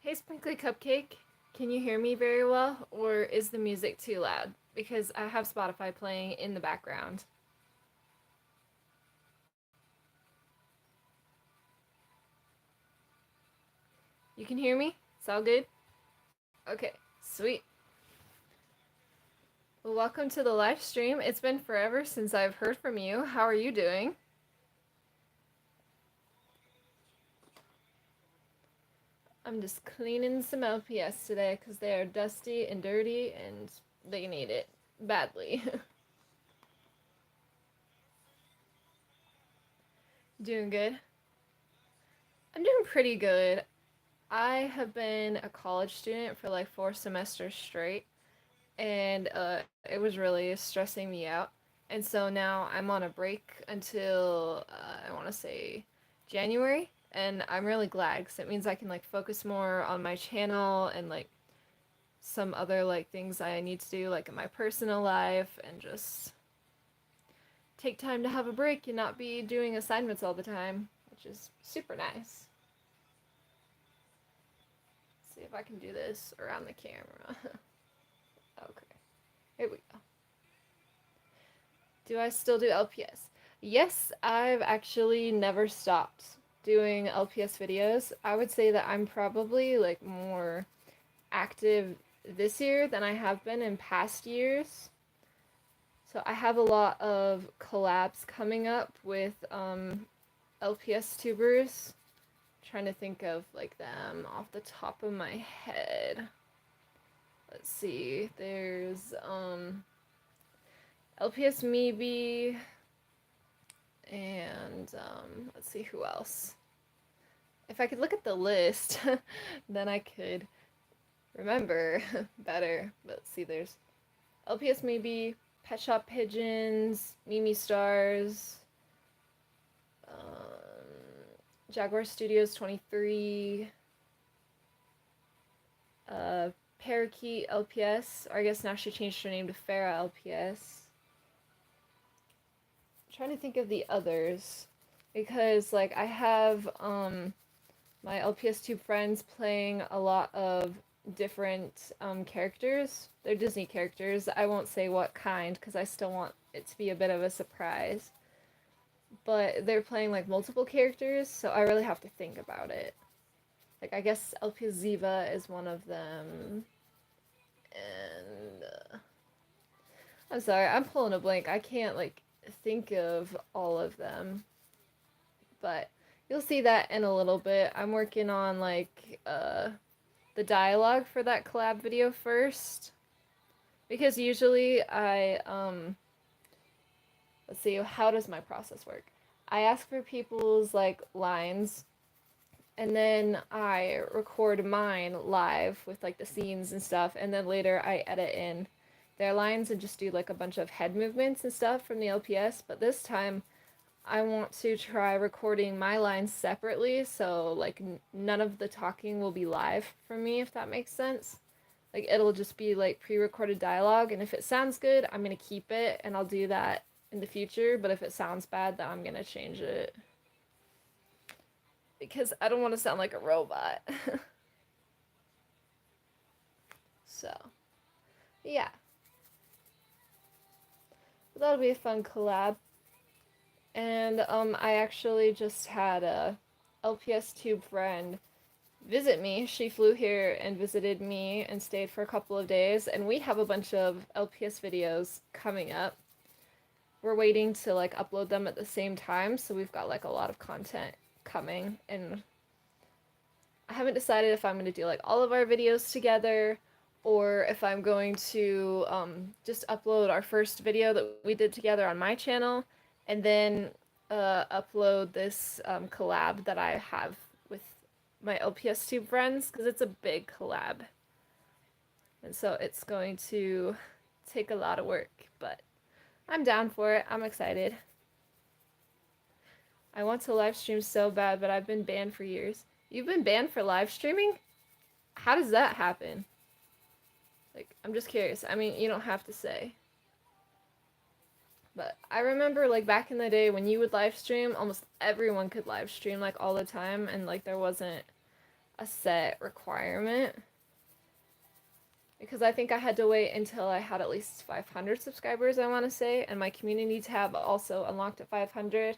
Hey, Sprinkly Cupcake, can you hear me very well, or is the music too loud? Because I have Spotify playing in the background. You can hear me? It's all good? Okay, sweet. Well, welcome to the live stream. It's been forever since I've heard from you. How are you doing? I'm just cleaning some LPS today because they are dusty and dirty and they need it badly. Doing good? I'm doing pretty good. I have been a college student for like 4 semesters straight, and it was really stressing me out. And so now I'm on a break until I want to say January, and I'm really glad because it means I can like focus more on my channel and like some other like things I need to do like in my personal life and just take time to have a break and not be doing assignments all the time, which is super nice. See if I can do this around the camera. Okay, here we go. Do I still do LPS? Yes, I've actually never stopped doing LPS videos. I would say that I'm probably like more active this year than I have been in past years. So I have a lot of collabs coming up with LPS tubers. Trying to think of like them off the top of my head. Let's see. There's LPS maybe, and let's see who else. If I could look at the list, then I could remember better. Let's see, there's LPS maybe, Pet Shop Pigeons, Mimi Stars, Jaguar Studios 23, Parakeet LPS, or I guess now she changed her name to Farah LPS. I'm trying to think of the others because like I have my LPS Tube friends playing a lot of different characters. They're Disney characters. I won't say what kind because I still want it to be a bit of a surprise. But they're playing like multiple characters, so I really have to think about it. Like I guess LPS Ziva is one of them, and I'm sorry, I'm pulling a blank. I can't like think of all of them, but you'll see that in a little bit. I'm working on like the dialogue for that collab video first. Because usually let's see, how does my process work? I ask for people's like lines and then I record mine live with like the scenes and stuff and then later I edit in their lines and just do like a bunch of head movements and stuff from the LPS, but this time I want to try recording my lines separately so like none of the talking will be live for me, if that makes sense. Like it'll just be like pre-recorded dialogue, and if it sounds good, I'm gonna keep it, and I'll do that in the future. But if it sounds bad, then I'm gonna change it because I don't want to sound like a robot. So yeah, but that'll be a fun collab. And I actually just had a LPS Tube friend visit me. She flew here and visited me and stayed for a couple of days, and we have a bunch of LPS videos coming up. We're waiting to like upload them at the same time, so we've got like a lot of content coming, and I haven't decided if I'm going to do like all of our videos together or if I'm going to just upload our first video that we did together on my channel and then upload this collab that I have with my LPS Tube friends because it's a big collab. And so it's going to take a lot of work, but I'm down for it. I'm excited. I want to live stream so bad, but I've been banned for years. You've been banned for live streaming? How does that happen? Like, I'm just curious. I mean, you don't have to say. But I remember, like, back in the day when you would live stream, almost everyone could live stream, like, all the time, and, like, there wasn't a set requirement. Because I think I had to wait until I had at least 500 subscribers, I want to say, and my community tab also unlocked at 500.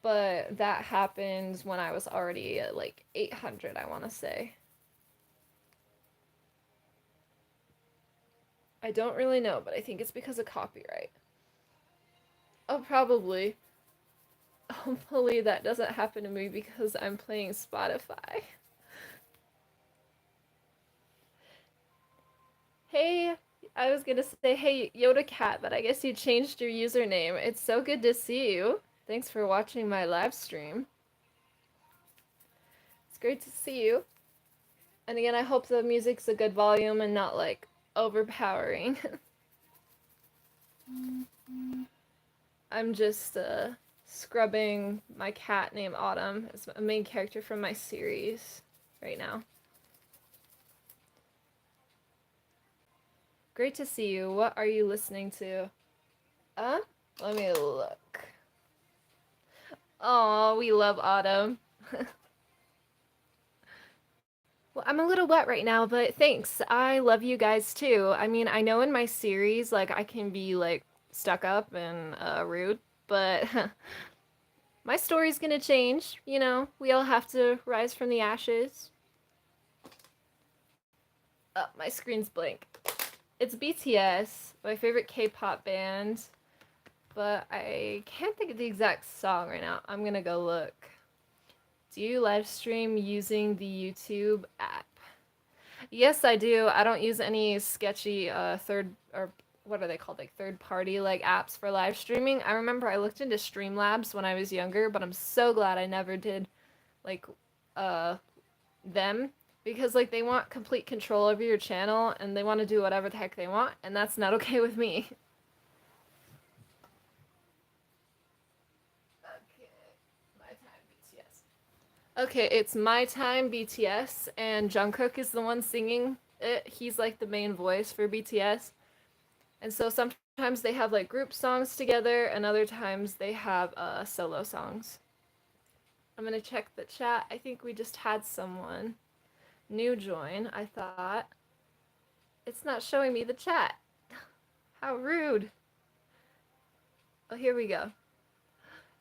But that happened when I was already at like 800, I want to say. I don't really know, but I think it's because of copyright. Oh, probably. Hopefully that doesn't happen to me because I'm playing Spotify. Hey, I was gonna say, hey, Yoda Cat, but I guess you changed your username. It's so good to see you. Thanks for watching my live stream. It's great to see you. And again, I hope the music's a good volume and not like overpowering. I'm just scrubbing my cat named Autumn as a main character from my series right now. Great to see you. What are you listening to? Let me look. Oh, we love Autumn. Well, I'm a little wet right now, but thanks. I love you guys too. I mean, I know in my series, like, I can be, like, stuck up and rude, but my story's gonna change, you know? We all have to rise from the ashes. Oh, my screen's blank. It's BTS, my favorite K-pop band, but I can't think of the exact song right now. I'm gonna go look. Do you live stream using the YouTube app? Yes, I do. I don't use any sketchy third or what are they called? Like third party like apps for live streaming. I remember I looked into Streamlabs when I was younger, but I'm so glad I never did like uh them because like they want complete control over your channel and they want to do whatever the heck they want, and that's not okay with me. Okay, it's My Time BTS, and Jungkook is the one singing it. He's like the main voice for BTS. And so sometimes they have like group songs together, and other times they have solo songs. I'm gonna check the chat. I think we just had someone new join, I thought. It's not showing me the chat. How rude. Oh, here we go.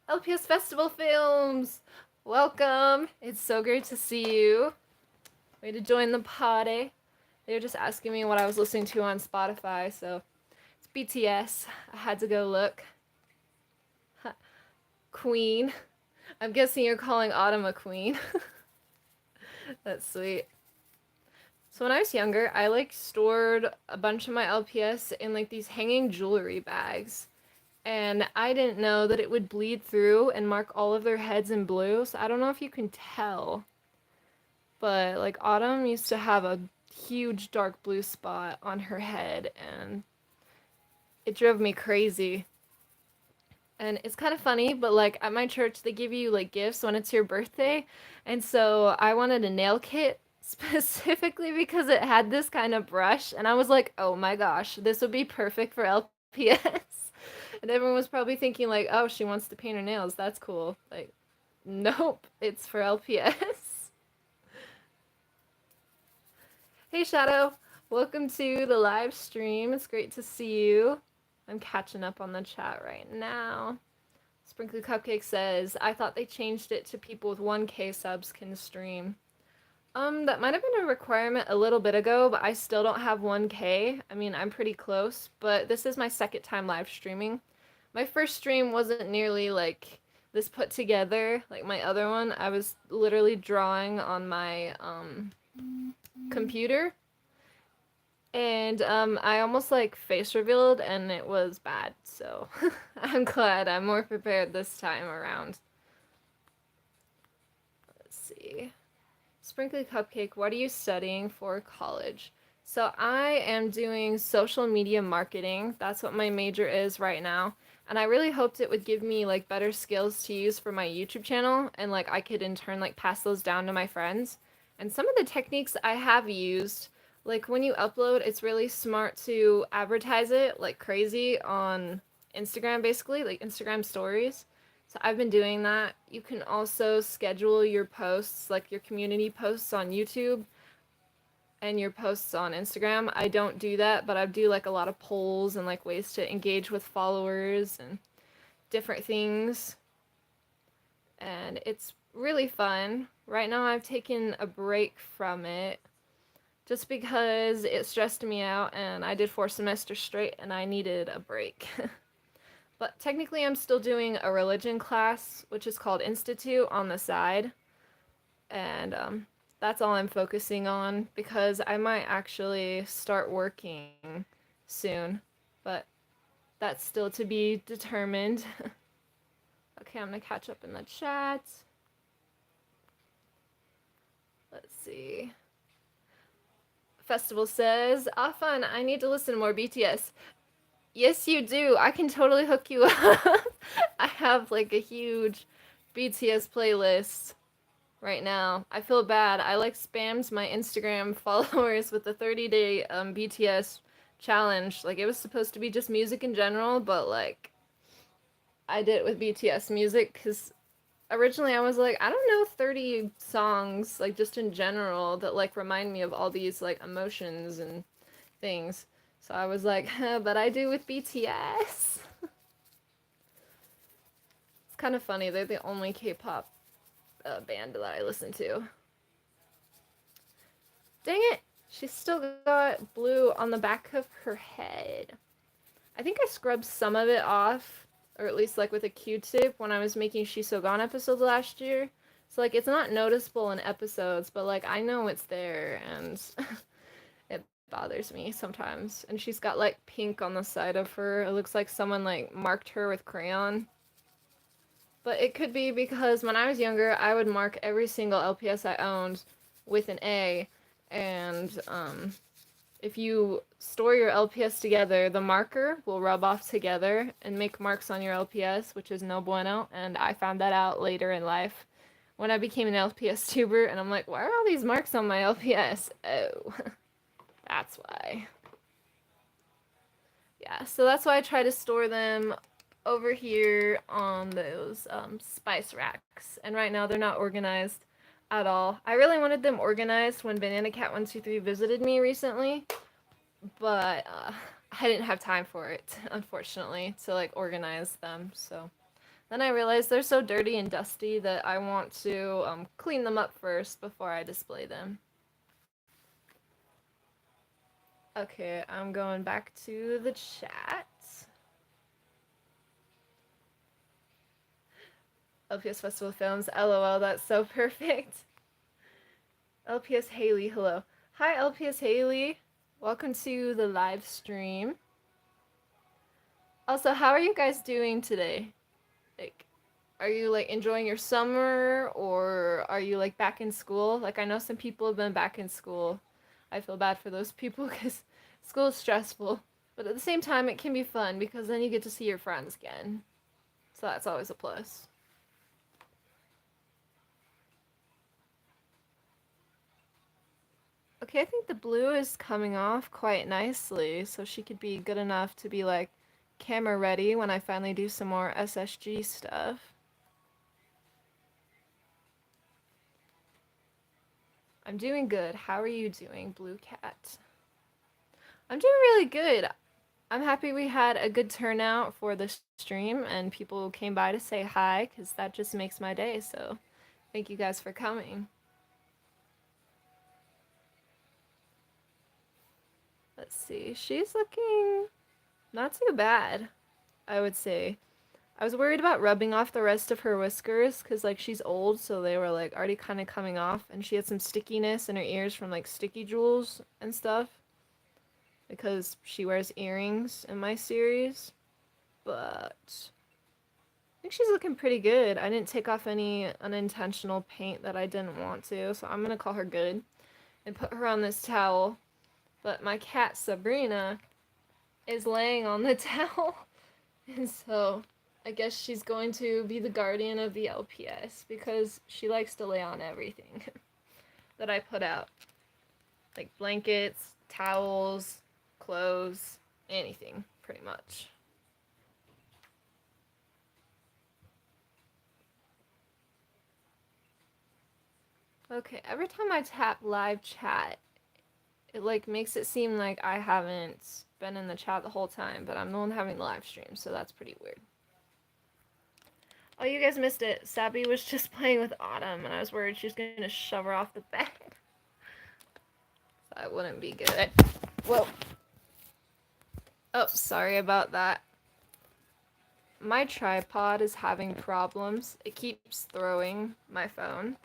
LPS Festival Films! Welcome! It's so great to see you. Way to join the party. They were just asking me what I was listening to on Spotify, so it's BTS. I had to go look. Queen. I'm guessing you're calling Autumn a queen. That's sweet. So when I was younger, I like stored a bunch of my LPS in like these hanging jewelry bags. And I didn't know that it would bleed through and mark all of their heads in blue. So I don't know if you can tell. But like Autumn used to have a huge dark blue spot on her head and it drove me crazy. And it's kind of funny, but like at my church, they give you like gifts when it's your birthday. And so I wanted a nail kit specifically because it had this kind of brush. And I was like, oh my gosh, this would be perfect for LPS. And everyone was probably thinking like, oh, she wants to paint her nails. That's cool. Like, nope, it's for LPS. Hey, Shadow. Welcome to the live stream. It's great to see you. I'm catching up on the chat right now. Sprinkly Cupcake says, I thought they changed it to people with 1K subs can stream. That might have been a requirement a little bit ago, but I still don't have 1K. I mean, I'm pretty close, but this is my second time live streaming. My first stream wasn't nearly like this put together. Like my other one, I was literally drawing on my computer. And I almost like face revealed and it was bad. So I'm glad I'm more prepared this time around. Let's see. Sprinkly Cupcake, what are you studying for college? So I am doing social media marketing. That's what my major is right now. And I really hoped it would give me like better skills to use for my YouTube channel and like I could in turn like pass those down to my friends. And some of the techniques I have used, like when you upload, it's really smart to advertise it like crazy on Instagram basically, like Instagram stories. So I've been doing that. You can also schedule your posts, like your community posts on YouTube and your posts on Instagram. I don't do that, but I do like a lot of polls and like ways to engage with followers and different things. And it's really fun. Right now I've taken a break from it just because it stressed me out and I did 4 semesters straight and I needed a break. But technically I'm still doing a religion class, which is called Institute, on the side. And that's all I'm focusing on because I might actually start working soon. But that's still to be determined. Okay, I'm gonna catch up in the chat. Let's see. Festival says, ah, fun, I need to listen to more BTS. Yes, you do. I can totally hook you up. I have like a huge BTS playlist right now. I feel bad. I like spammed my Instagram followers with the 30-day BTS challenge. Like it was supposed to be just music in general, but like I did it with BTS music because originally I was like, I don't know 30 songs like just in general that like remind me of all these like emotions and things. So I was like, but I do with BTS. It's kind of funny. They're the only K-pop band that I listen to. Dang it! She's still got blue on the back of her head. I think I scrubbed some of it off, or at least like with a Q-tip when I was making Shisogan episodes last year. So like it's not noticeable in episodes, but like I know it's there and it bothers me sometimes. And she's got like pink on the side of her. It looks like someone like marked her with crayon. But it could be because when I was younger, I would mark every single LPS I owned with an A. And if you store your LPS together, the marker will rub off together and make marks on your LPS, which is no bueno. And I found that out later in life when I became an LPS tuber. And I'm like, why are all these marks on my LPS? Oh, that's why. Yeah, so that's why I try to store them over here on those spice racks. And right now they're not organized at all. I really wanted them organized when Banana Cat 123 visited me recently, but I didn't have time for it, unfortunately, to like organize them. So then I realized they're so dirty and dusty that I want to clean them up first before I display them. Okay, I'm going back to the chat. LPS Festival Films, LOL, that's so perfect. LPS Haley, hello. Hi, LPS Haley. Welcome to the live stream. Also, how are you guys doing today? Like, are you like enjoying your summer or are you like back in school? Like, I know some people have been back in school. I feel bad for those people because school is stressful. But at the same time, it can be fun because then you get to see your friends again. So that's always a plus. Okay, I think the blue is coming off quite nicely, so she could be good enough to be like camera ready when I finally do some more SSG stuff. I'm doing good. How are you doing, Blue Cat? I'm doing really good. I'm happy we had a good turnout for the stream and people came by to say hi because that just makes my day, so thank you guys for coming. Let's see. She's looking not too bad, I would say. I was worried about rubbing off the rest of her whiskers because like she's old, so they were like already kind of coming off, and she had some stickiness in her ears from like sticky jewels and stuff because she wears earrings in my series. But I think she's looking pretty good. I didn't take off any unintentional paint that I didn't want to, so I'm gonna call her good and put her on this towel. But my cat Sabrina is laying on the towel, and so I guess she's going to be the guardian of the LPS because she likes to lay on everything that I put out. Like blankets, towels, clothes, anything, pretty much. Okay, every time I tap live chat, it like makes it seem like I haven't been in the chat the whole time, but I'm the one having the live stream, so that's pretty weird. Oh, you guys missed it. Sabby was just playing with Autumn, and I was worried she was gonna shove her off the bed. That wouldn't be good. Whoa. Oh, sorry about that. My tripod is having problems. It keeps throwing my phone.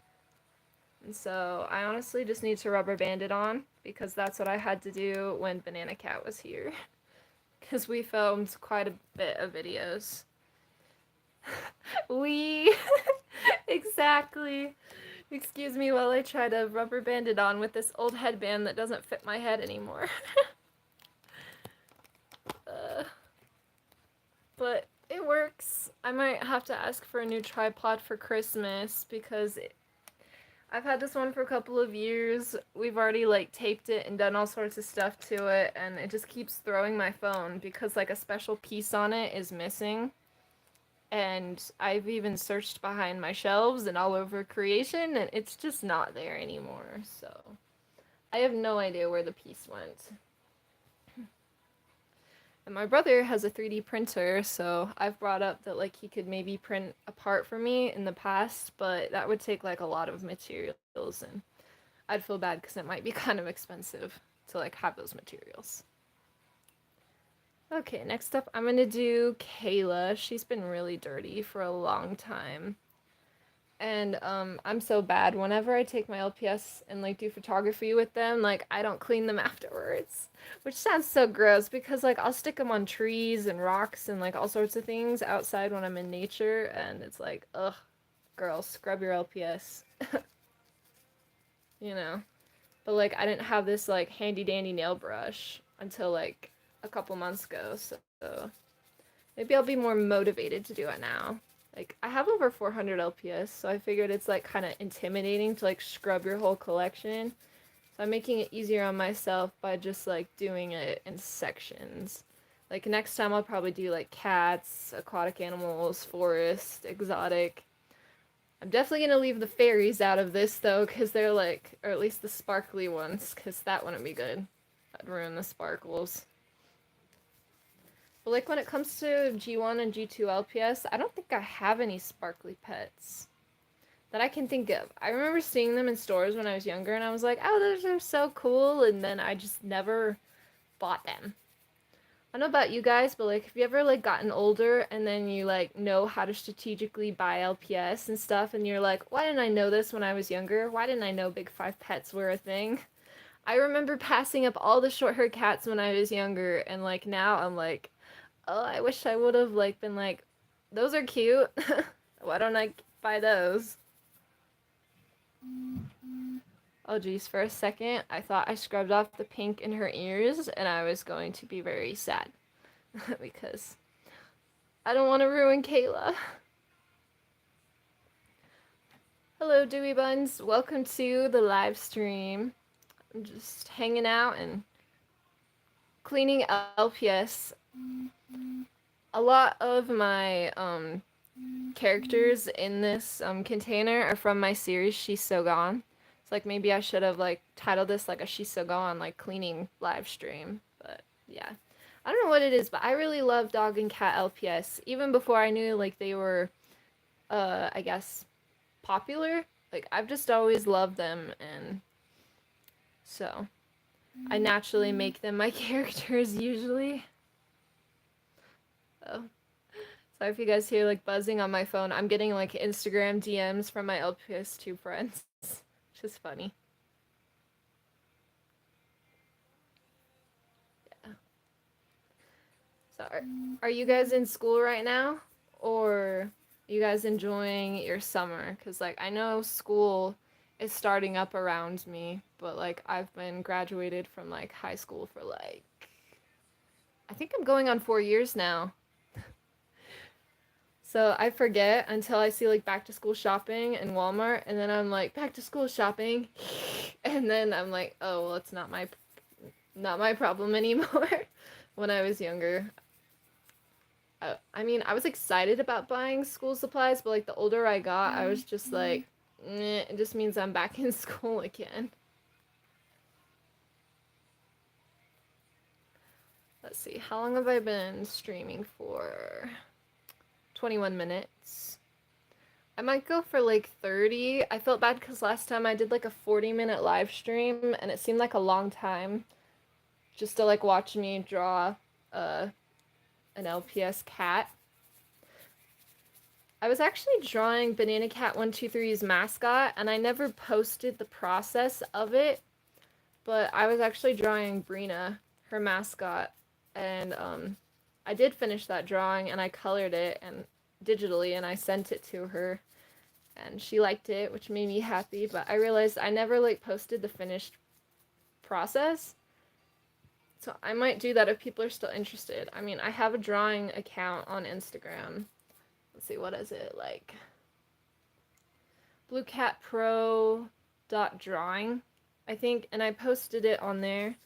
And so I honestly just need to rubber band it on because that's what I had to do when Banana Cat was here. Because we filmed quite a bit of videos. We exactly. Excuse me while I try to rubber band it on with this old headband that doesn't fit my head anymore. But it works. I might have to ask for a new tripod for Christmas because I've had this one for a couple of years. We've already like taped it and done all sorts of stuff to it, and it just keeps throwing my phone because like a special piece on it is missing. And I've even searched behind my shelves and all over creation, and it's just not there anymore. So I have no idea where the piece went. And my brother has a 3D printer, so I've brought up that like he could maybe print a part for me in the past, but that would take like a lot of materials, and I'd feel bad because it might be kind of expensive to like have those materials. Okay, next up I'm gonna do Kayla. She's been really dirty for a long time. And I'm so bad. Whenever I take my LPS and like do photography with them, like I don't clean them afterwards, which sounds so gross because like I'll stick them on trees and rocks and like all sorts of things outside when I'm in nature, and it's like, ugh, girl, scrub your LPS, you know. But like I didn't have this like handy dandy nail brush until like a couple months ago, so maybe I'll be more motivated to do it now. Like, I have over 400 LPS, so I figured it's, like, kind of intimidating to, like, scrub your whole collection. So I'm making it easier on myself by just, like, doing it in sections. Like, next time I'll probably do, like, cats, aquatic animals, forest, exotic. I'm definitely gonna leave the fairies out of this, though, because they're, like, or at least the sparkly ones, because that wouldn't be good. That'd ruin the sparkles. But like when it comes to G1 and G2 LPS, I don't think I have any sparkly pets that I can think of. I remember seeing them in stores when I was younger and I was like, oh, those are so cool, and then I just never bought them. I don't know about you guys, but like have you ever like gotten older and then you like know how to strategically buy LPS and stuff and you're like, why didn't I know this when I was younger? Why didn't I know Big Five pets were a thing? I remember passing up all the short-haired cats when I was younger, and like now I'm like, oh, I wish I would have like been like, those are cute. Why don't I buy those? Oh geez, for a second I thought I scrubbed off the pink in her ears and I was going to be very sad because I don't want to ruin Kayla. Hello Dewey Buns, welcome to the live stream. I'm just hanging out and cleaning LPS. A lot of my characters in this container are from my series She's So Gone. It's like maybe I should have like titled this like a She's So Gone like cleaning live stream, but yeah. I don't know what it is, but I really love dog and cat LPS even before I knew like they were I guess popular. Like I've just always loved them, and so I naturally make them my characters usually. Oh. Sorry if you guys hear like buzzing on my phone. I'm getting like Instagram DMs from my LPS2 friends, which is funny. Yeah. So are you guys in school right now? Or are you guys enjoying your summer? Because like I know school is starting up around me, but like I've been graduated from like high school for like I think I'm going on 4 years now. So I forget until I see like back to school shopping in Walmart, and then I'm like back to school shopping, and then I'm like, oh well, it's not my problem anymore. When I was younger, I mean, I was excited about buying school supplies, but like the older I got, I was just like, It just means I'm back in school again. Let's see, how long have I been streaming for? 21 minutes. I might go for like 30. I felt bad because last time I did like a 40-minute live stream and it seemed like a long time just to like watch me draw uh, an LPS cat. I was actually drawing Banana Cat 123's mascot and I never posted the process of it, but I was actually drawing Brina, her mascot, and I did finish that drawing and I colored it and digitally and I sent it to her and she liked it, which made me happy, but I realized I never like posted the finished process. So I might do that if people are still interested. I mean, I have a drawing account on Instagram. Let's see, what is it like? BlueCatPro.drawing, I think, and I posted it on there.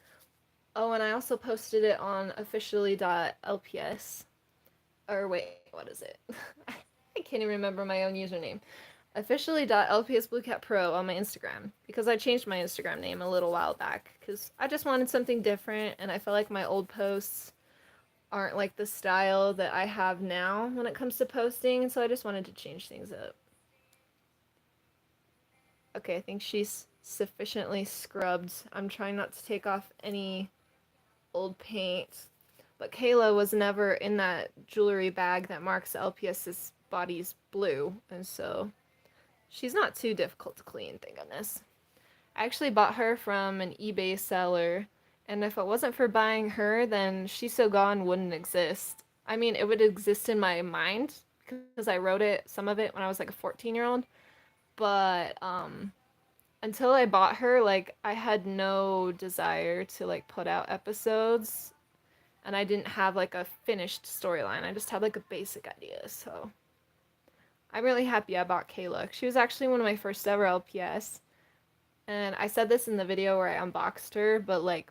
Oh, and I also posted it on officially.lps. Or wait, what is it? I can't even remember my own username. Officially.lpsbluecatpro on my Instagram, because I changed my Instagram name a little while back because I just wanted something different and I felt like my old posts aren't like the style that I have now when it comes to posting, and so I just wanted to change things up. Okay, I think she's sufficiently scrubbed. I'm trying not to take off any old paint. But Kayla was never in that jewelry bag that marks LPS's body's blue, and so she's not too difficult to clean, thank goodness. I actually bought her from an eBay seller, and if it wasn't for buying her, then She's So Gone wouldn't exist. I mean, it would exist in my mind because I wrote it, some of it, when I was like a 14-year-old, but until I bought her, like, I had no desire to like put out episodes, and I didn't have like a finished storyline. I just had like a basic idea, so I'm really happy I bought Kayla. She was actually one of my first ever LPS. And I said this in the video where I unboxed her, but like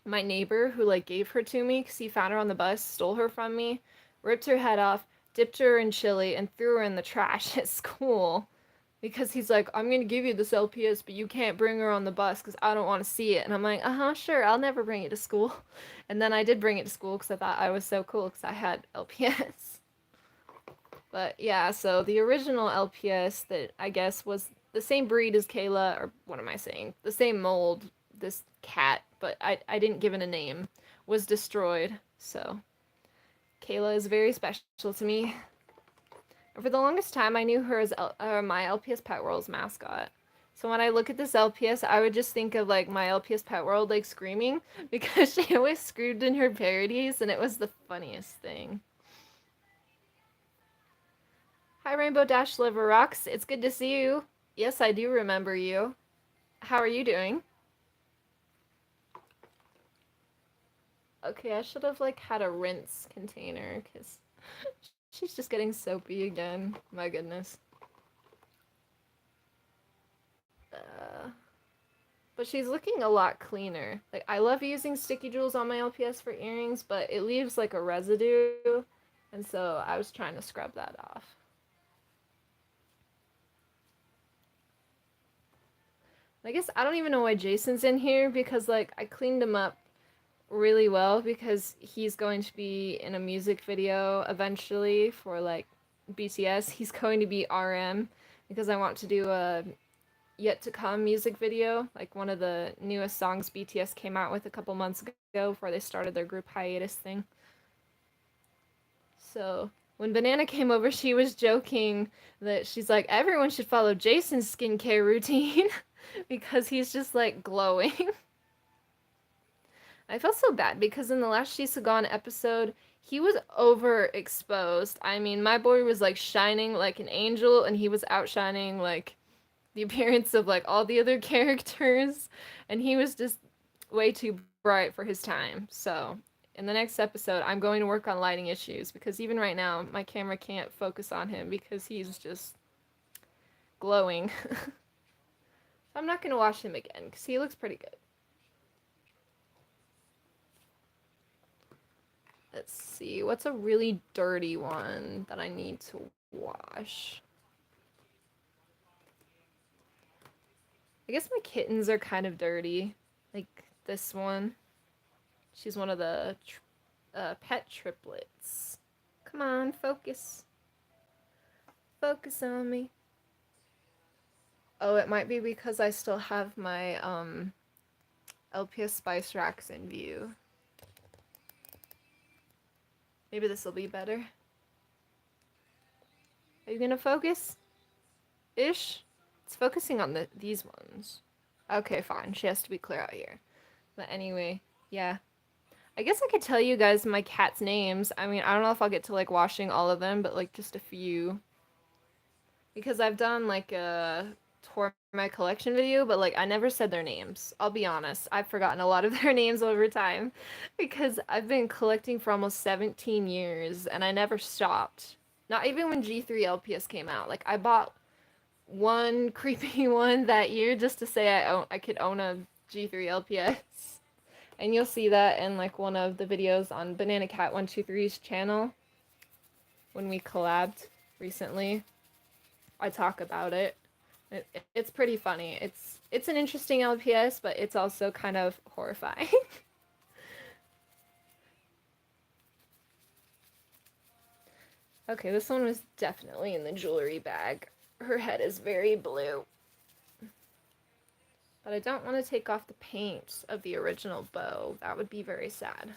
my neighbor who like gave her to me because he found her on the bus, stole her from me, ripped her head off, dipped her in chili, and threw her in the trash at school because he's like, I'm gonna give you this LPS, but you can't bring her on the bus because I don't want to see it. And I'm like, sure, I'll never bring it to school. And then I did bring it to school because I thought I was so cool because I had LPS. But yeah, so the original LPS that I guess was the same breed as Kayla, or what am I saying? The same mold, this cat, but I didn't give it a name, was destroyed. So Kayla is very special to me. And for the longest time, I knew her as my LPS Pet World's mascot. So when I look at this LPS, I would just think of like my LPS Pet World like screaming because she always screamed in her parodies, and it was the funniest thing. Hi, Rainbow Dash Liver Rocks. It's good to see you. Yes, I do remember you. How are you doing? Okay, I should have like had a rinse container because she's just getting soapy again. My goodness. But she's looking a lot cleaner. Like, I love using sticky jewels on my LPS for earrings, but it leaves like a residue, and so I was trying to scrub that off. I guess I don't even know why Jason's in here because like I cleaned him up really well because he's going to be in a music video eventually for like BTS. He's going to be RM because I want to do a yet to come music video, like one of the newest songs BTS came out with a couple months ago before they started their group hiatus thing. So when Banana came over, she was joking that she's like, everyone should follow Jason's skincare routine because he's just like glowing. I felt so bad because in the last She's So Gone episode, he was overexposed. I mean, my boy was like shining like an angel, and he was outshining like the appearance of like all the other characters, and he was just way too bright for his time. So in the next episode, I'm going to work on lighting issues because even right now, my camera can't focus on him because he's just glowing. I'm not going to watch him again because he looks pretty good. Let's see, what's a really dirty one that I need to wash? I guess my kittens are kind of dirty. Like this one. She's one of the pet triplets. Come on, focus. Focus on me. Oh, it might be because I still have my LPS Spice Racks in view. Maybe this will be better. Are you gonna focus? Ish? It's focusing on these ones. Okay, fine. She has to be clear out here. But anyway, yeah. I guess I could tell you guys my cat's names. I mean, I don't know if I'll get to like washing all of them, but like just a few. Because I've done like a tour my collection video, but like I never said their names. I'll be honest. I've forgotten a lot of their names over time because I've been collecting for almost 17 years and I never stopped. Not even when G3 LPS came out. Like I bought one creepy one that year just to say I could own a G3 LPS. And you'll see that in like one of the videos on Banana Cat 123's channel when we collabed recently. I talk about it. It's pretty funny. It's an interesting LPS, but it's also kind of horrifying. Okay, this one was definitely in the jewelry bag. Her head is very blue. But I don't want to take off the paint of the original bow. That would be very sad.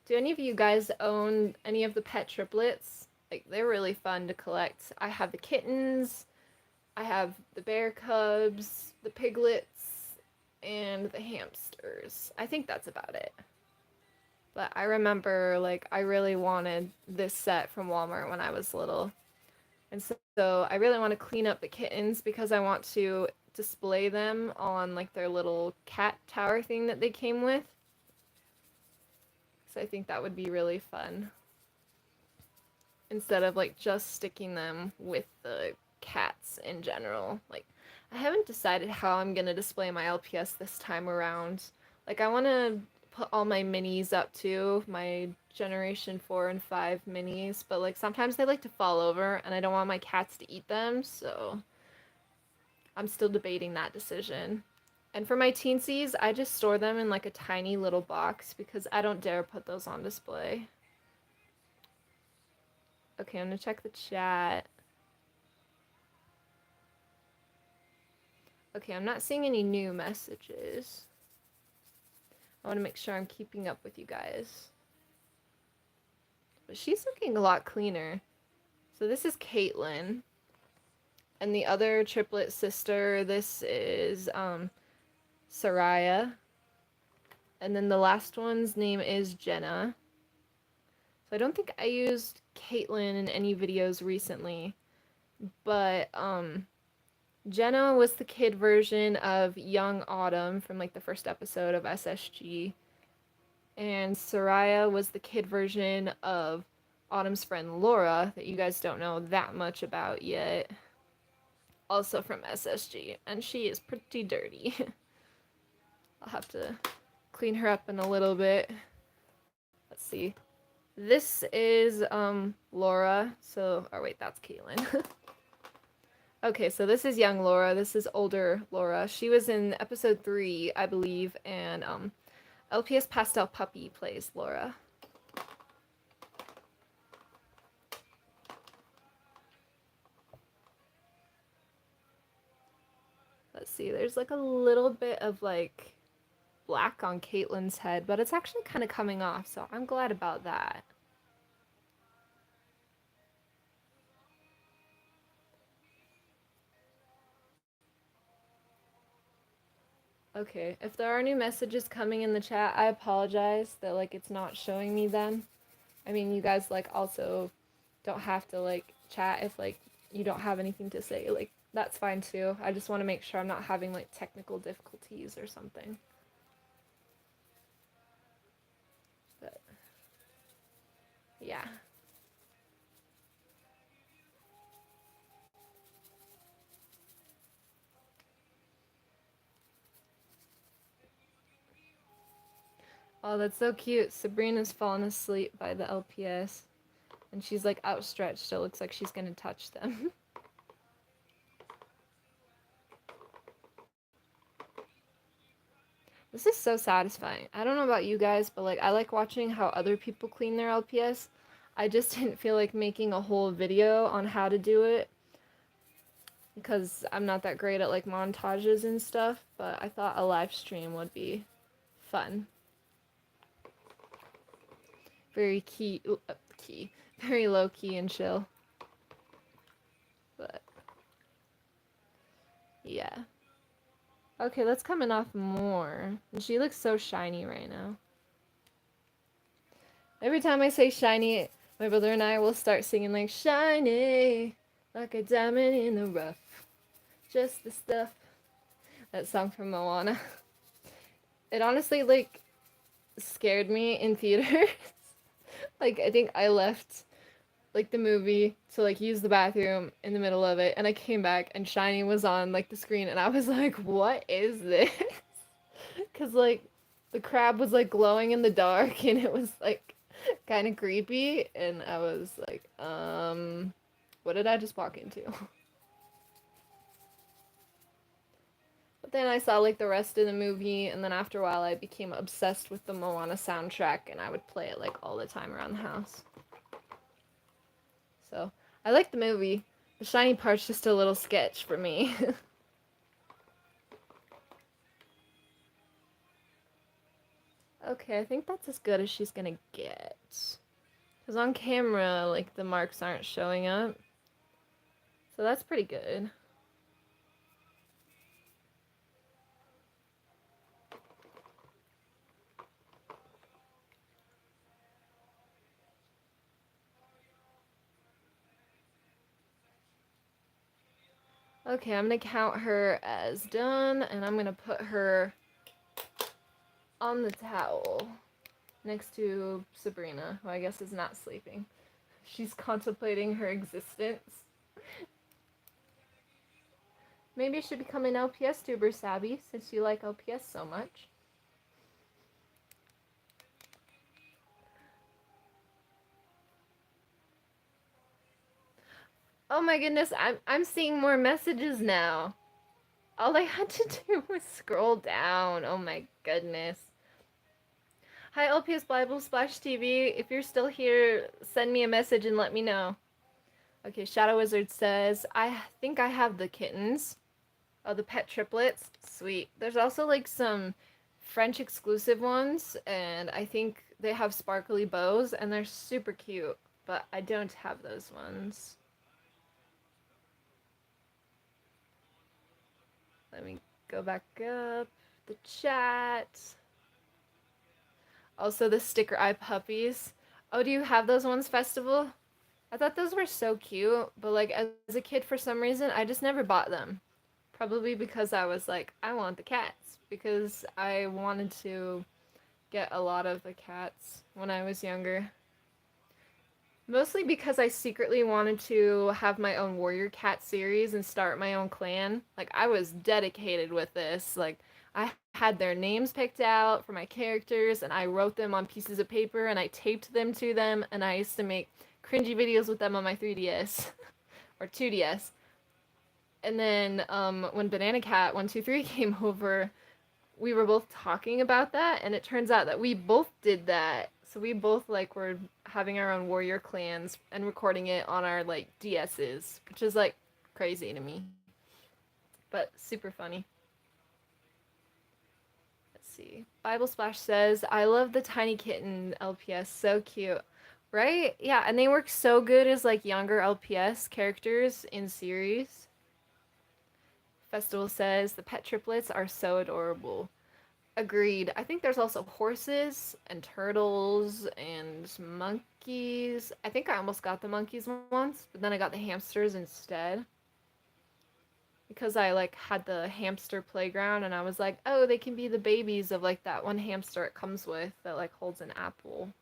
Do any of you guys own any of the pet triplets? Like, they're really fun to collect. I have the kittens, I have the bear cubs, the piglets, and the hamsters. I think that's about it. But I remember, like, I really wanted this set from Walmart when I was little. And so I really want to clean up the kittens because I want to display them on, like, their little cat tower thing that they came with. So I think that would be really fun. Instead of like just sticking them with the cats in general. Like, I haven't decided how I'm gonna display my LPS this time around. Like, I want to put all my minis up too, my Generation 4 and 5 minis, but like sometimes they like to fall over and I don't want my cats to eat them, so I'm still debating that decision. And for my teensies, I just store them in like a tiny little box because I don't dare put those on display. Okay, I'm gonna check the chat. Okay, I'm not seeing any new messages. I want to make sure I'm keeping up with you guys. But she's looking a lot cleaner. So this is Caitlin. And the other triplet sister, this is Soraya. And then the last one's name is Jenna. So I don't think I used Caitlin in any videos recently. But Jenna was the kid version of Young Autumn from like the first episode of SSG. And Soraya was the kid version of Autumn's friend Laura that you guys don't know that much about yet. Also from SSG, and she is pretty dirty. I'll have to clean her up in a little bit. Let's see. This is Laura. So, oh wait, that's Caitlin. Okay, so this is young Laura. This is older Laura. She was in episode 3, I believe, and LPS Pastel Puppy plays Laura. Let's see, there's like a little bit of like black on Caitlin's head, but it's actually kind of coming off, so I'm glad about that. Okay, if there are new messages coming in the chat, I apologize that like it's not showing me them. I mean, you guys like also don't have to like chat if like you don't have anything to say. Like, that's fine too. I just want to make sure I'm not having like technical difficulties or something. But yeah. Oh, that's so cute. Sabrina's fallen asleep by the LPS. And she's like outstretched. It looks like she's gonna touch them. This is so satisfying. I don't know about you guys, but like I like watching how other people clean their LPS. I just didn't feel like making a whole video on how to do it because I'm not that great at like montages and stuff, but I thought a live stream would be fun. Very key, very low key and chill. But yeah. Okay, that's coming off more. And she looks so shiny right now. Every time I say shiny, my brother and I will start singing like shiny, like a diamond in the rough. Just the stuff. That song from Moana. It honestly like scared me in theaters. Like I think I left like the movie to like use the bathroom in the middle of it and I came back and Shiny was on like the screen and I was like, what is this? Cause like the crab was like glowing in the dark and it was like kind of creepy and I was like, what did I just walk into? But then I saw like the rest of the movie and then after a while I became obsessed with the Moana soundtrack and I would play it like all the time around the house. So, I like the movie. The shiny part's just a little sketch for me. Okay, I think that's as good as she's gonna get. Because on camera, like, the marks aren't showing up. So that's pretty good. Okay, I'm gonna count her as done, and I'm gonna put her on the towel next to Sabrina, who I guess is not sleeping. She's contemplating her existence. Maybe you should become an LPS tuber, Sabby, since you like LPS so much. Oh my goodness, I'm seeing more messages now. All I had to do was scroll down. Oh my goodness. Hi LPS Bible Splash TV. If you're still here, send me a message and let me know. Okay, Shadow Wizard says, I think I have the kittens. Oh, the pet triplets. Sweet. There's also like some French exclusive ones, and I think they have sparkly bows, and they're super cute, but I don't have those ones. Let me go back up the chat. Also, the sticker eye puppies. Oh, do you have those ones, Festival? I thought those were so cute, but like as a kid, for some reason, I just never bought them. Probably because I was like, I want the cats. Because I wanted to get a lot of the cats when I was younger. Mostly because I secretly wanted to have my own warrior cat series and start my own clan. Like, I was dedicated with this. Like, I had their names picked out for my characters, and I wrote them on pieces of paper, and I taped them to them, and I used to make cringy videos with them on my 3DS or 2DS. And then when Banana Cat 123 came over, we were both talking about that, and it turns out that we both did that. So we both like were having our own warrior clans and recording it on our like DSs, which is like crazy to me, but super funny. Let's see. Bible Splash says, "I love the tiny kitten LPS, so cute." Right? Yeah, and they work so good as like younger LPS characters in series. Festival says, "The pet triplets are so adorable." Agreed. I think there's also horses and turtles and monkeys. I think I almost got the monkeys once, but then I got the hamsters instead. Because I like had the hamster playground and I was like, "Oh, they can be the babies of like that one hamster it comes with that like holds an apple."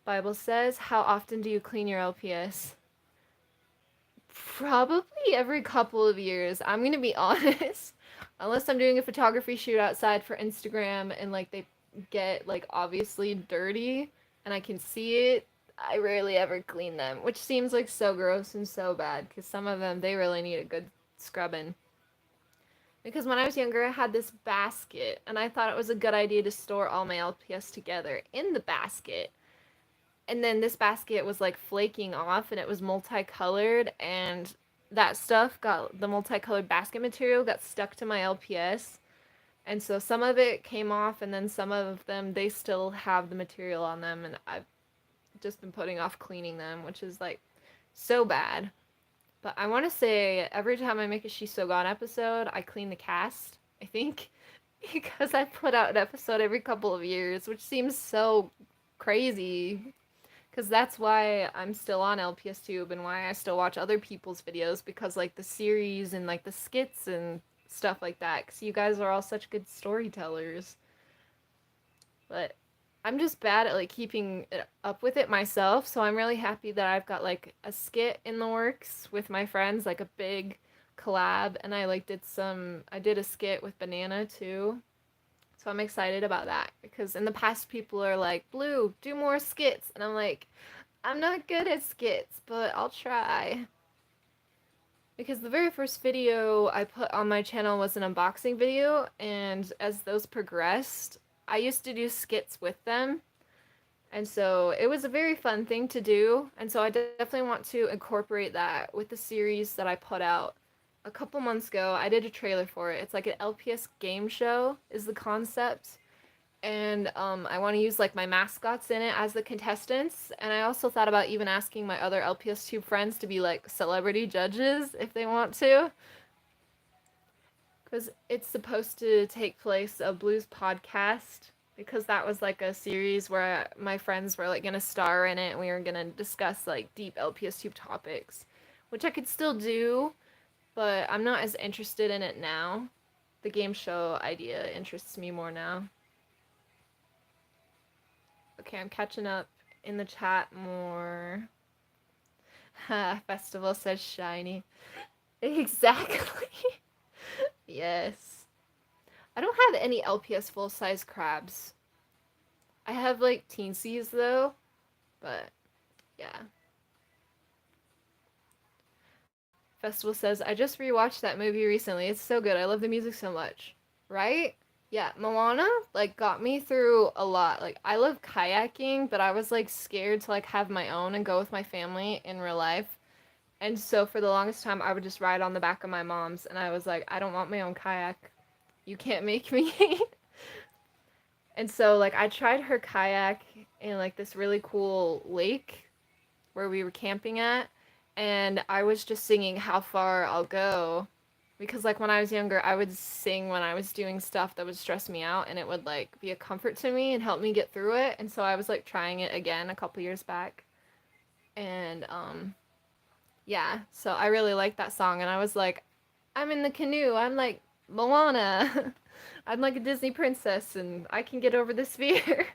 Bible says, "How often do you clean your LPS?" Probably every couple of years. I'm going to be honest. Unless I'm doing a photography shoot outside for Instagram and like they get like obviously dirty and I can see it, I rarely ever clean them, which seems like so gross and so bad because some of them they really need a good scrubbing. Because when I was younger, I had this basket, and I thought it was a good idea to store all my LPS together in the basket. And then this basket was like flaking off, and it was multicolored, and that stuff got the multicolored basket material got stuck to my LPS. And so some of it came off, and then some of them, they still have the material on them, and I've just been putting off cleaning them, which is like so bad. But I want to say every time I make a She's So Gone episode, I clean the cast, I think, because I put out an episode every couple of years, which seems so crazy. Because that's why I'm still on LPS Tube and why I still watch other people's videos, because like the series and like the skits and stuff like that. Because you guys are all such good storytellers. But I'm just bad at like keeping it up with it myself, so I'm really happy that I've got like a skit in the works with my friends, like a big collab, and I did a skit with Banana too. So I'm excited about that because in the past people are like, "Blue, do more skits." And I'm like, "I'm not good at skits, but I'll try." Because the very first video I put on my channel was an unboxing video, and as those progressed, I used to do skits with them. And so it was a very fun thing to do. And so I definitely want to incorporate that with the series that I put out a couple months ago. I did a trailer for it. It's like an LPS game show is the concept. And I want to use like my mascots in it as the contestants. And I also thought about even asking my other LPS Tube friends to be like celebrity judges if they want to. Because it's supposed to take place a blues podcast, because that was like a series where my friends were like gonna star in it and we were gonna discuss like deep LPS Tube topics, which I could still do, but I'm not as interested in it now. The game show idea interests me more now. Okay, I'm catching up in the chat more. Festival says shiny. Exactly. Yes. I don't have any LPS full-size crabs. I have like teensies though, but yeah. Festival says, I just rewatched that movie recently. It's so good. I love the music so much. Right? Yeah, Moana like got me through a lot. Like I love kayaking, but I was like scared to like have my own and go with my family in real life. And so for the longest time I would just ride on the back of my mom's, and I was like, I don't want my own kayak. You can't make me. And so like I tried her kayak in like this really cool lake where we were camping at, and I was just singing How Far I'll Go, because like when I was younger I would sing when I was doing stuff that would stress me out, and it would like be a comfort to me and help me get through it. And so I was like trying it again a couple years back. And yeah, so I really liked that song, and I was like, I'm in the canoe. I'm like Moana. I'm like a Disney princess and I can get over this fear.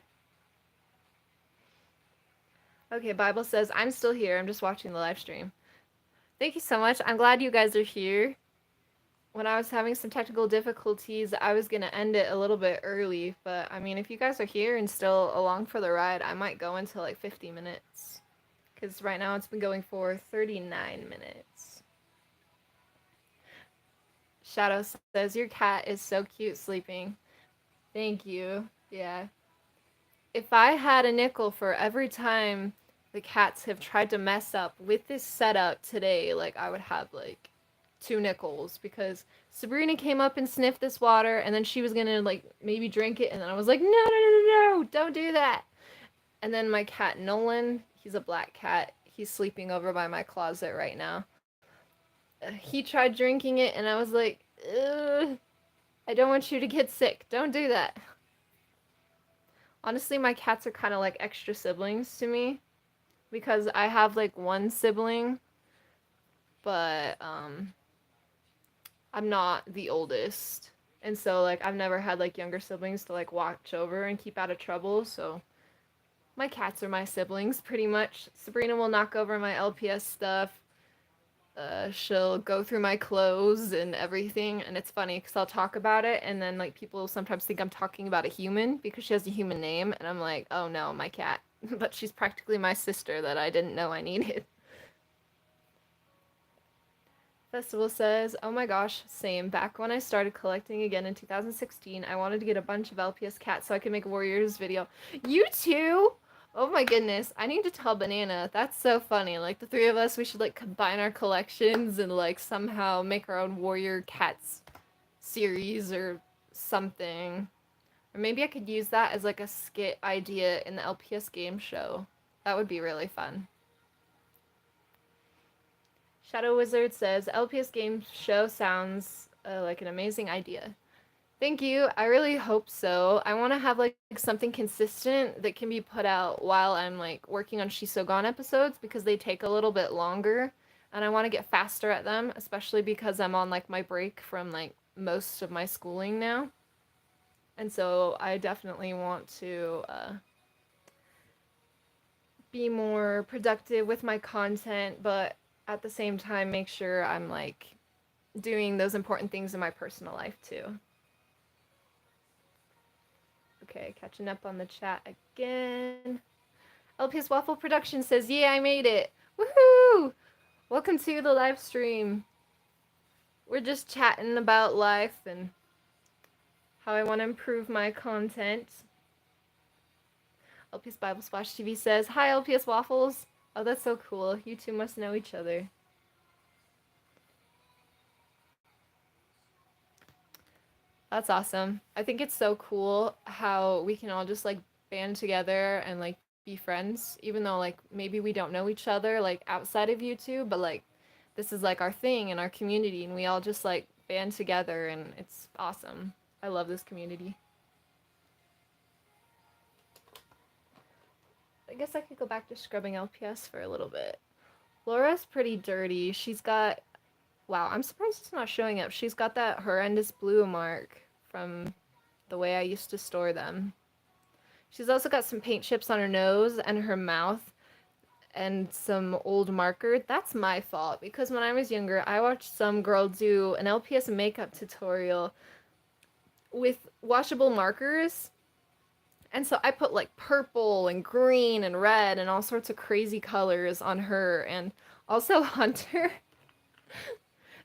Okay, Bible says, I'm still here. I'm just watching the live stream. Thank you so much. I'm glad you guys are here. When I was having some technical difficulties, I was going to end it a little bit early. But, I mean, if you guys are here and still along for the ride, I might go until like 50 minutes. Because right now it's been going for 39 minutes. Shadow says, your cat is so cute sleeping. Thank you. Yeah. If I had a nickel for every time the cats have tried to mess up with this setup today, like I would have like 2 nickels, because Sabrina came up and sniffed this water, and then she was gonna like maybe drink it, and then I was like, no, no, no, no, no, don't do that. And then my cat Nolan, he's a black cat. He's sleeping over by my closet right now. He tried drinking it, and I was like, ugh, I don't want you to get sick. Don't do that. Honestly, my cats are kind of like extra siblings to me, because I have like one sibling, but I'm not the oldest. And so like I've never had like younger siblings to like watch over and keep out of trouble, so my cats are my siblings pretty much. Sabrina will knock over my LPS stuff. She'll go through my clothes and everything, and it's funny because I'll talk about it, and then like people sometimes think I'm talking about a human because she has a human name, and I'm like, oh no, my cat. But she's practically my sister that I didn't know I needed. Festival says, oh my gosh, same. Back when I started collecting again in 2016, I wanted to get a bunch of LPS cats so I could make a Warriors video. You too? Oh my goodness. I need to tell Banana. That's so funny. Like, the three of us, we should, like, combine our collections and, like, somehow make our own Warrior Cats series or something. Or maybe I could use that as, like, a skit idea in the LPS game show. That would be really fun. Shadow Wizard says, LPS game show sounds like an amazing idea. Thank you. I really hope so. I want to have like something consistent that can be put out while I'm like working on Shisogon episodes because they take a little bit longer and I want to get faster at them, especially because I'm on like my break from like most of my schooling now. And so I definitely want to be more productive with my content, but at the same time make sure I'm like doing those important things in my personal life too. Okay, catching up on the chat again. LPS Waffle Production says, yeah, I made it. Woohoo! Welcome to the live stream. We're just chatting about life and how I want to improve my content. LPS Bible Splash TV says, hi, LPS Waffles. Oh, that's so cool. You two must know each other. That's awesome. I think it's so cool how we can all just like band together and like be friends, even though like maybe we don't know each other like outside of YouTube, but like this is like our thing in our community and we all just like band together and it's awesome. I love this community. I guess I could go back to scrubbing LPS for a little bit. Laura's pretty dirty. She's got, wow, I'm surprised it's not showing up. She's got that horrendous blue mark from the way I used to store them. She's also got some paint chips on her nose and her mouth and some old marker. That's my fault because when I was younger, I watched some girl do an LPS makeup tutorial with washable markers. And so I put like purple and green and red and all sorts of crazy colors on her and also Hunter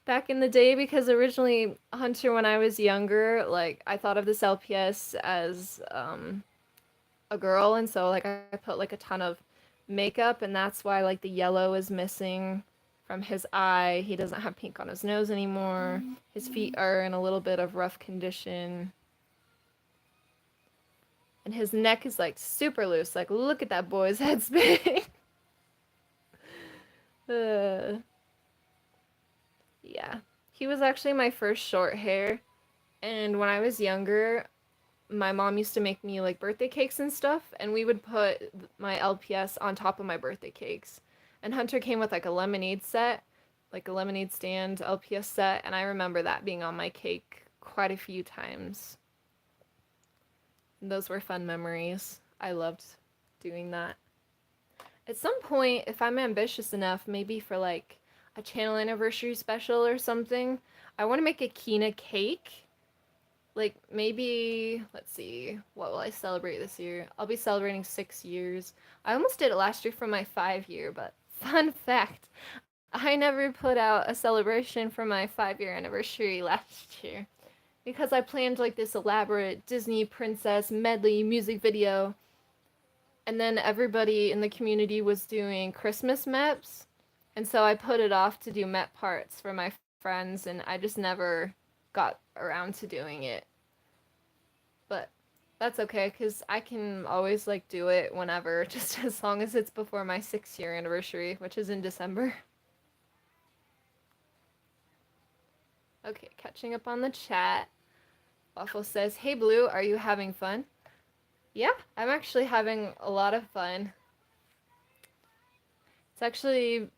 back in the day because originally Hunter when I was younger, like I thought of this LPS as a girl and so like I put like a ton of makeup and that's why like the yellow is missing from his eye. He doesn't have pink on his nose anymore. His feet are in a little bit of rough condition. And his neck is like super loose. Like look at that boy's head spinning. Yeah. He was actually my first short hair and when I was younger my mom used to make me like birthday cakes and stuff and we would put my LPS on top of my birthday cakes. And Hunter came with like a lemonade set, like a lemonade stand LPS set, and I remember that being on my cake quite a few times. And those were fun memories. I loved doing that. At some point, if I'm ambitious enough, maybe for like a channel anniversary special or something, I want to make a Kina cake. Like, maybe, let's see, what will I celebrate this year? I'll be celebrating 6 years. I almost did it last year for my 5-year, but fun fact, I never put out a celebration for my 5-year anniversary last year. Because I planned, like, this elaborate Disney princess medley music video, and then everybody in the community was doing Christmas MEPs, and so I put it off to do MEP parts for my friends, and I just never got around to doing it. But that's okay because I can always like do it whenever, just as long as it's before my 6-year anniversary, which is in December. Okay, catching up on the chat. Waffle says, hey Blue, are you having fun? Yeah, I'm actually having a lot of fun. It's actually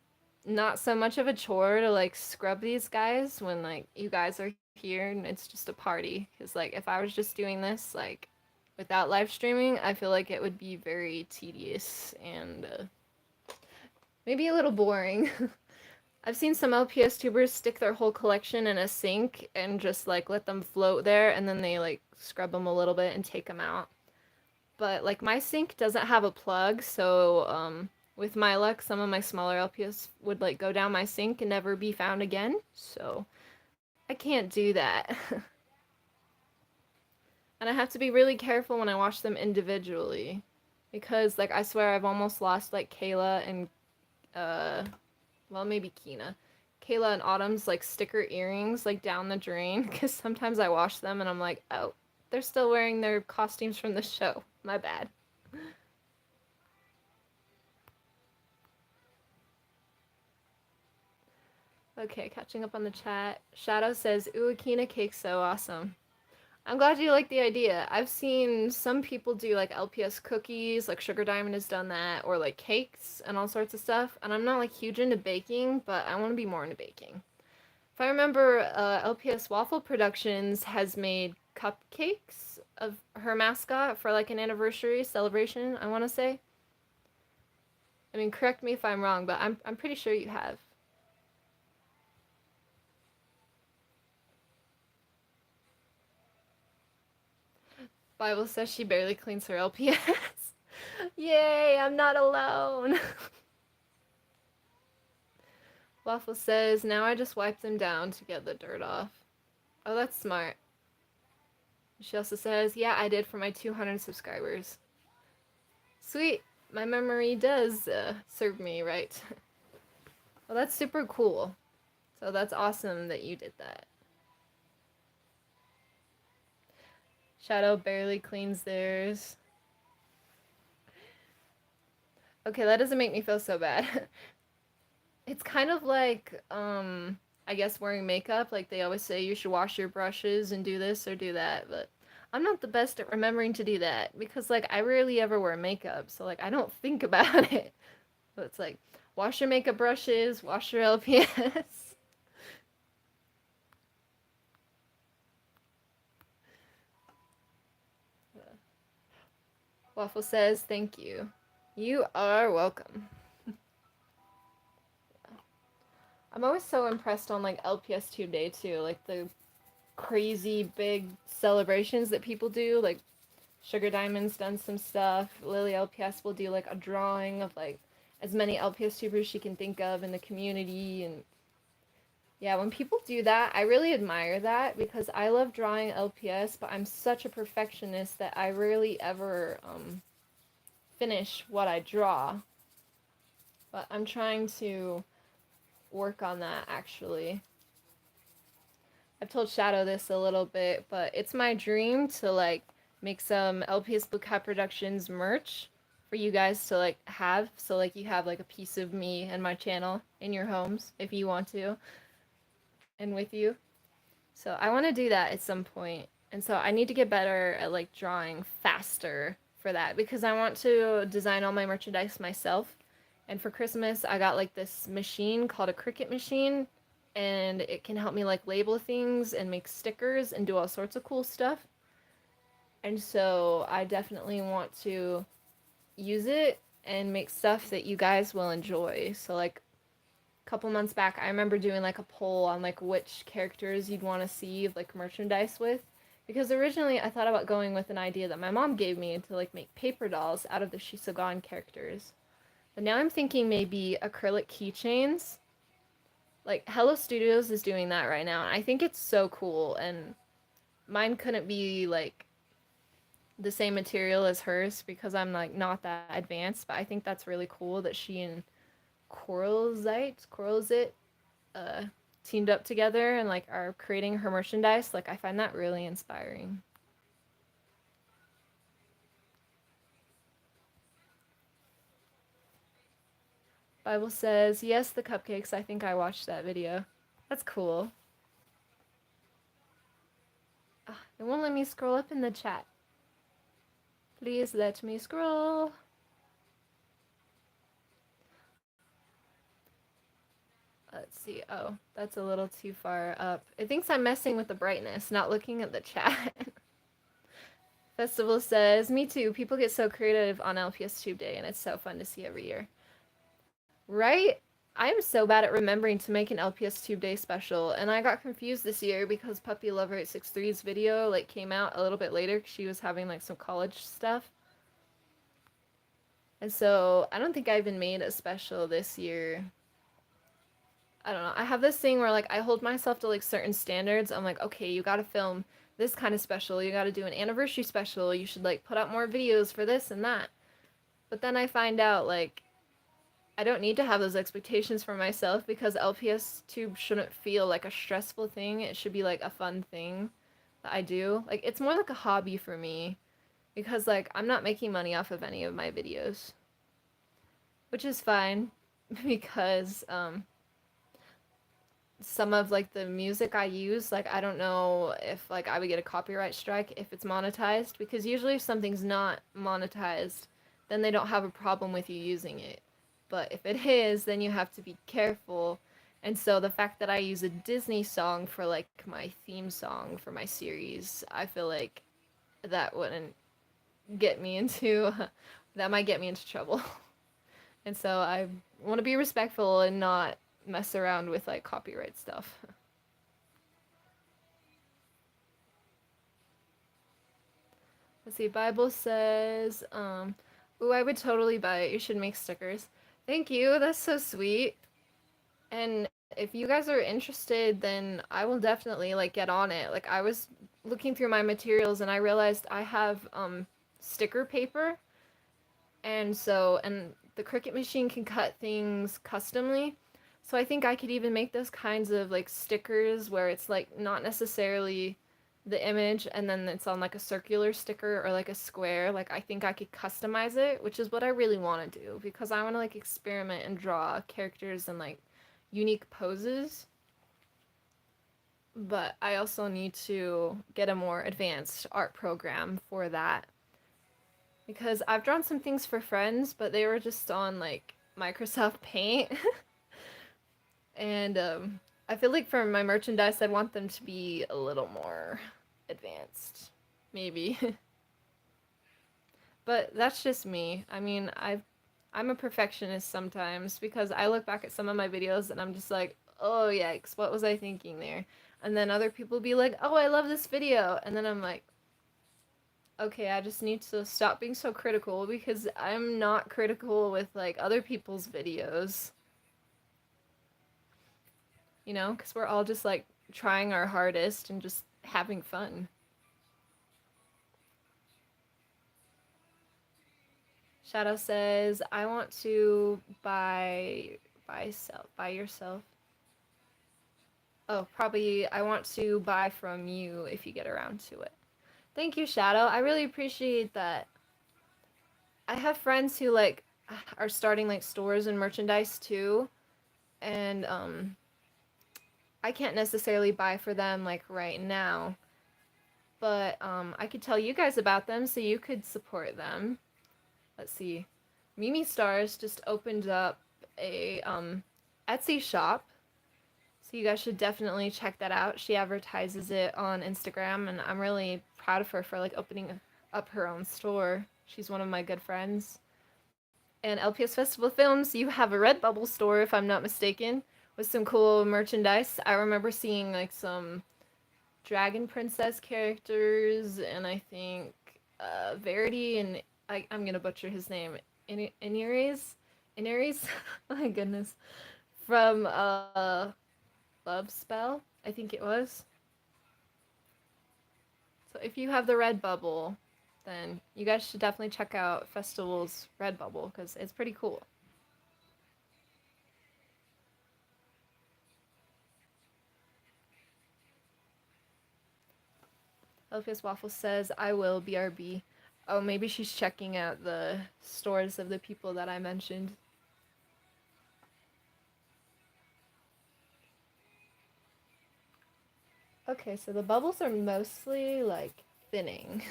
not so much of a chore to like scrub these guys when like you guys are here and it's just a party because like if I was just doing this like without live streaming I feel like it would be very tedious and maybe a little boring. I've seen some LPS tubers stick their whole collection in a sink and just like let them float there and then they like scrub them a little bit and take them out. But like my sink doesn't have a plug, so with my luck, some of my smaller LPS would like go down my sink and never be found again. So I can't do that. And I have to be really careful when I watch them individually. Because like I swear I've almost lost like Kayla and well maybe Kina. Kayla and Autumn's like sticker earrings like down the drain because sometimes I wash them and I'm like, oh, they're still wearing their costumes from the show. My bad. Okay, catching up on the chat. Shadow says, ooh, Akina cake's so awesome. I'm glad you like the idea. I've seen some people do like LPS cookies, like Sugar Diamond has done that, or like cakes and all sorts of stuff. And I'm not like huge into baking, but I want to be more into baking. If I remember, LPS Waffle Productions has made cupcakes of her mascot for like an anniversary celebration, I want to say. I mean, correct me if I'm wrong, but I'm pretty sure you have. Bible says she barely cleans her LPS. Yay, I'm not alone. Waffle says, now I just wipe them down to get the dirt off. Oh, that's smart. She also says, yeah, I did for my 200 subscribers. Sweet. My memory does serve me right. Well, that's super cool. So that's awesome that you did that. Shadow barely cleans theirs. Okay, that doesn't make me feel so bad. It's kind of like, I guess wearing makeup. Like they always say you should wash your brushes and do this or do that, but I'm not the best at remembering to do that because like I rarely ever wear makeup, so like I don't think about it. So it's like wash your makeup brushes, wash your LPS. Waffle says, thank you. You are welcome. I'm always so impressed on like LPS Tube Day too, like the crazy big celebrations that people do. Like Sugar Diamond's done some stuff. Lily LPS will do like a drawing of like as many LPS tubers she can think of in the community. And yeah, when people do that, I really admire that because I love drawing LPS, but I'm such a perfectionist that I rarely ever finish what I draw. But I'm trying to work on that actually. I've told Shadow this a little bit, but it's my dream to like make some LPS Blue Cat Productions merch for you guys to like have. So like you have like a piece of me and my channel in your homes if you want to and with you. So I want to do that at some point. And so I need to get better at like drawing faster for that because I want to design all my merchandise myself. And for Christmas, I got like this machine called a Cricut machine, and it can help me like label things and make stickers and do all sorts of cool stuff. And so I definitely want to use it and make stuff that you guys will enjoy. So like a couple months back, I remember doing like a poll on like which characters you'd want to see like merchandise with. Because originally I thought about going with an idea that my mom gave me to like make paper dolls out of the Shisogan characters. But now I'm thinking maybe acrylic keychains. Like Hello Studios is doing that right now. And I think it's so cool, and mine couldn't be like the same material as hers because I'm like not that advanced, but I think that's really cool that she and Coralzit uh teamed up together and like are creating her merchandise. Like I find that really inspiring. Bible says, yes, the cupcakes. I think I watched that video. That's cool. It won't let me scroll up in the chat. Please let me scroll. Let's see. Oh, that's a little too far up. It thinks I'm messing with the brightness, not looking at the chat. Festival says, me too. People get so creative on LPS Tube Day, and it's so fun to see every year. Right? I am so bad at remembering to make an LPS Tube Day special, and I got confused this year because Puppy Lover 863's video like came out a little bit later because she was having like some college stuff. And so I don't think I even made a special this year. I don't know. I have this thing where like I hold myself to like certain standards. I'm like, okay, you gotta film this kind of special. You gotta do an anniversary special. You should like put out more videos for this and that. But then I find out like I don't need to have those expectations for myself because LPS tube shouldn't feel like a stressful thing. It should be like a fun thing that I do. Like it's more like a hobby for me because like I'm not making money off of any of my videos, which is fine because some of like the music I use, like I don't know if like I would get a copyright strike if it's monetized because usually if something's not monetized, then they don't have a problem with you using it. But if it is, then you have to be careful. And so the fact that I use a Disney song for like my theme song for my series, I feel like that wouldn't get me into that might get me into trouble. And so I want to be respectful and not mess around with like copyright stuff. Let's see, Bible says, ooh, I would totally buy it. You should make stickers. Thank you. That's so sweet. And if you guys are interested, then I will definitely like get on it. Like I was looking through my materials and I realized I have sticker paper, and the Cricut machine can cut things customly. So I think I could even make those kinds of like stickers where it's like not necessarily the image and then it's on like a circular sticker or like a square. Like I think I could customize it, which is what I really want to do because I want to like experiment and draw characters and like unique poses. But I also need to get a more advanced art program for that because I've drawn some things for friends, but they were just on like Microsoft Paint. And I feel like for my merchandise, I'd want them to be a little more advanced, maybe. But that's just me. I mean, I'm a perfectionist sometimes because I look back at some of my videos and I'm just like, oh yikes, what was I thinking there? And then other people be like, oh, I love this video, and then I'm like, okay, I just need to stop being so critical because I'm not critical with like other people's videos, you know, because we're all just like trying our hardest and just having fun. Shadow says, I want to buy yourself. Oh, probably I want to buy from you if you get around to it. Thank you, Shadow. I really appreciate that. I have friends who like are starting like stores and merchandise too, and I can't necessarily buy for them like right now, but I could tell you guys about them so you could support them. Let's see. Mimi Stars just opened up a Etsy shop, so you guys should definitely check that out. She advertises it on Instagram, and I'm really proud of her for like opening up her own store. She's one of my good friends. And LPS Festival Films, you have a Redbubble store, if I'm not mistaken, with some cool merchandise. I remember seeing like some Dragon Princess characters, and I think Verity and I'm gonna butcher his name. Inuris, Inuris. Oh my goodness, from Love Spell, I think it was. So if you have the Redbubble, then you guys should definitely check out Festival's Redbubble because it's pretty cool. Elfius Waffle says, I will, BRB. Oh, maybe she's checking out the stores of the people that I mentioned. Okay, so the bubbles are mostly, like, thinning,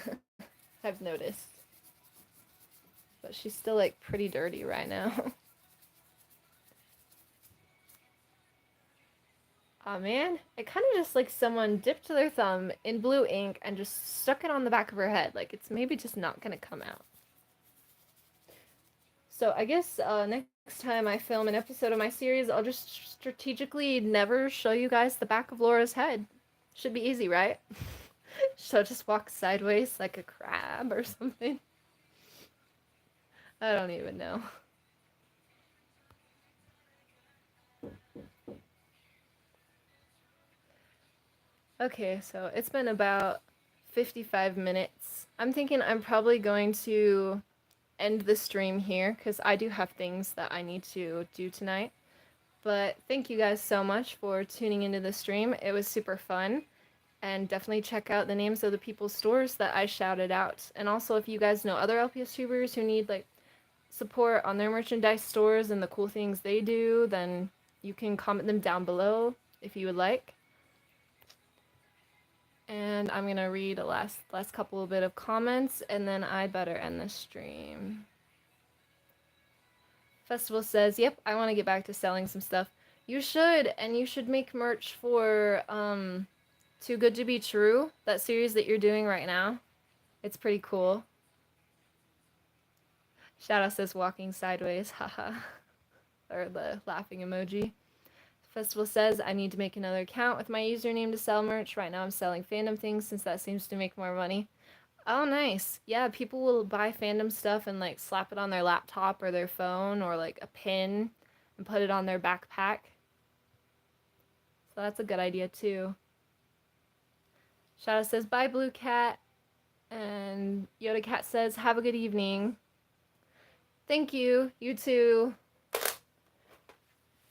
I've noticed. But she's still, like, pretty dirty right now. Aw, man. It kind of just like someone dipped their thumb in blue ink and just stuck it on the back of her head. Like, it's maybe just not gonna come out. So I guess next time I film an episode of my series, I'll just strategically never show you guys the back of Laura's head. Should be easy, right? She'll just walk sideways like a crab or something. I don't even know. Okay, so it's been about 55 minutes. I'm thinking I'm probably going to end the stream here because I do have things that I need to do tonight. But thank you guys so much for tuning into the stream. It was super fun. And definitely check out the names of the people's stores that I shouted out. And also, if you guys know other LPS tubers who need like support on their merchandise stores and the cool things they do, then you can comment them down below if you would like. And I'm gonna read a last couple of bit of comments, and then I better end the stream. Festival says, "Yep, I want to get back to selling some stuff." You should, and you should make merch for Too Good to Be True, that series that you're doing right now. It's pretty cool. Shadow says walking sideways, haha. Or the laughing emoji. Festival says, I need to make another account with my username to sell merch. Right now I'm selling fandom things since that seems to make more money. Oh, nice. Yeah, people will buy fandom stuff and like slap it on their laptop or their phone or like a pin and put it on their backpack. So that's a good idea too. Shadow says, bye, Blue Cat. And Yoda Cat says, have a good evening. Thank you. You too.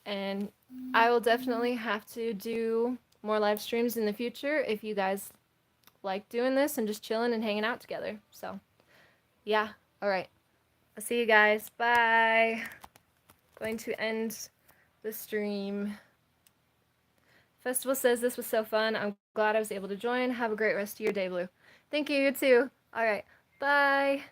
And I will definitely have to do more live streams in the future if you guys like doing this and just chilling and hanging out together. So, yeah. All right. I'll see you guys. Bye. Going to end the stream. Festival says this was so fun. I'm glad I was able to join. Have a great rest of your day, Blue. Thank you. You too. All right. Bye.